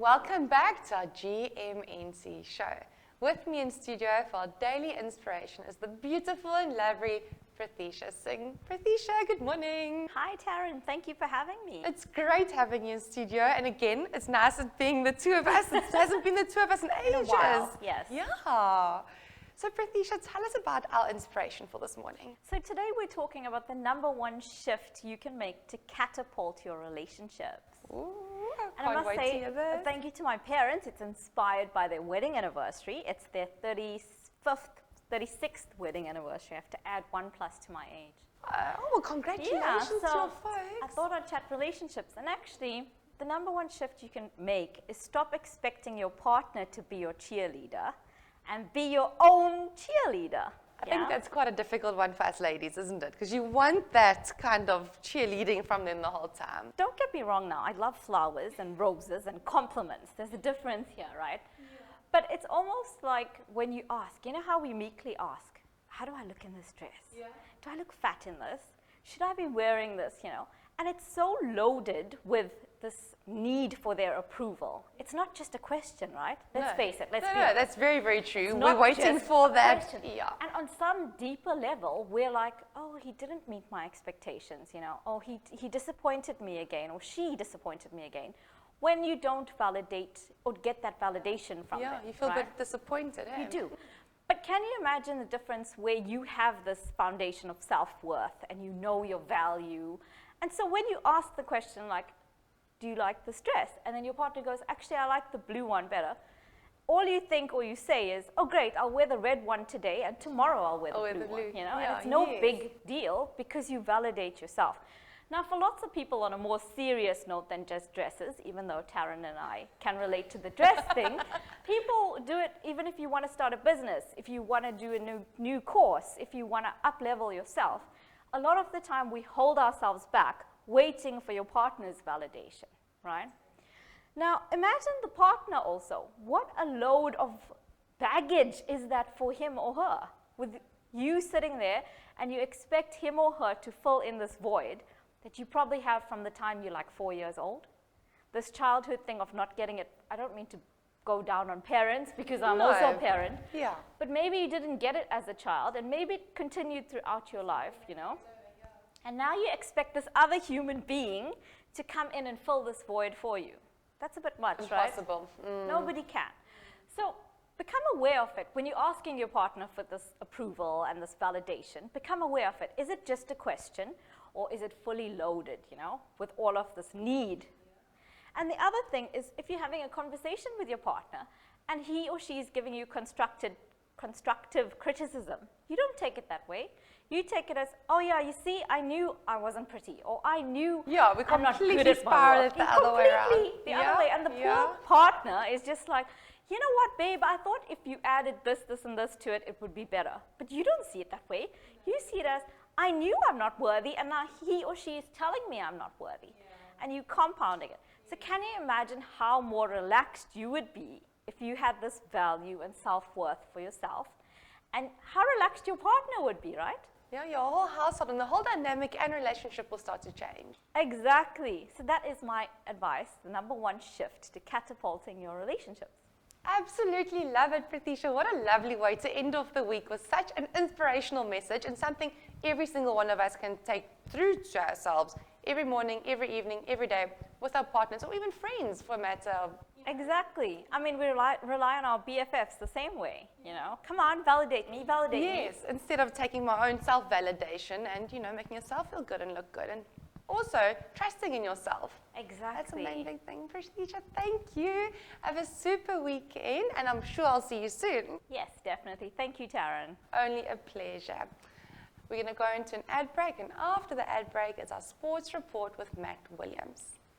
Welcome back to our GMNC show. With me in studio for our daily inspiration is the beautiful and lovely Prathisha Singh. Prathisha, good morning. Hi Taryn, thank you for having me. It's great having you in studio, and again, it's nice being the two of us. It hasn't been the two of us in ages. a while, yes. Yeah. So Prathisha, tell us about our inspiration for this morning. So today we're talking about the number one shift you can make to catapult your relationships. Ooh, And I must say, thank you to my parents. It's inspired by their wedding anniversary. It's their 36th wedding anniversary. I have to add 1+ to my age. Well, congratulations to your folks. I thought I'd chat relationships. And actually, the number one shift you can make is stop expecting your partner to be your cheerleader and be your own cheerleader. I think that's quite a difficult one for us ladies, isn't it? Because you want that kind of cheerleading from them the whole time. Don't get me wrong now, I love flowers and roses and compliments. There's a difference here, right? Yeah. But it's almost like when you ask, you know how we meekly ask, how do I look in this dress? Yeah. Do I look fat in this? Should I be wearing this, And it's so loaded with this need for their approval. It's not just a question, right? Let's face it. Let's be honest. That's very, very true. We're waiting for that. Yeah. And on some deeper level, we're like, oh, he didn't meet my expectations, Oh, he disappointed me again, or she disappointed me again. When you don't validate or get that validation from them, you feel a bit disappointed, You do. But can you imagine the difference where you have this foundation of self-worth and you know your value? And so when you ask the question like, do you like this dress? And then your partner goes, actually, I like the blue one better. All you think or you say is, oh, great, I'll wear the red one today, and tomorrow I'll wear the blue one. And it's no big deal because you validate yourself. Now, for lots of people on a more serious note than just dresses, even though Taryn and I can relate to the dress thing, people do it even if you want to start a business, if you want to do a new course, if you want to up-level yourself. A lot of the time, we hold ourselves back waiting for your partner's validation, right? Now, imagine the partner also. What a load of baggage is that for him or her? With you sitting there and you expect him or her to fill in this void that you probably have from the time you're like 4 years old. This childhood thing of not getting it. I don't mean to go down on parents because I'm also a parent. Yeah. But maybe you didn't get it as a child and maybe it continued throughout your life, And now you expect this other human being to come in and fill this void for you. That's a bit much, right? Impossible. Nobody can. So become aware of it. When you're asking your partner for this approval and this validation, become aware of it. Is it just a question or is it fully loaded, with all of this need? And the other thing is if you're having a conversation with your partner and he or she is giving you constructive criticism, you don't take it that way. You take it as, oh yeah, you see, I knew I wasn't pretty, or I knew I'm not good at my work. The other way around. The other way, and the poor partner is just like, you know what, babe, I thought if you added this, and this to it, it would be better. But you don't see it that way. You see it as, I knew I'm not worthy, and now he or she is telling me I'm not worthy. And you compounding it. So can you imagine how more relaxed you would be if you had this value and self-worth for yourself? And how relaxed your partner would be, right? Yeah, your whole household and the whole dynamic and relationship will start to change. Exactly. So that is my advice, the number one shift to catapulting your relationships. Absolutely love it, Prathisha. What a lovely way to end off the week with such an inspirational message and something every single one of us can take through to ourselves every morning, every evening, every day with our partners or even friends for a matter of. Exactly. I mean, we rely on our BFFs the same way, Come on, validate me, validate me. Yes, instead of taking my own self-validation and, making yourself feel good and look good. And also, trusting in yourself. Exactly. That's the main big thing. Prathisha, thank you. Have a super weekend, and I'm sure I'll see you soon. Yes, definitely. Thank you, Taryn. Only a pleasure. We're going to go into an ad break, and after the ad break is our sports report with Matt Williams.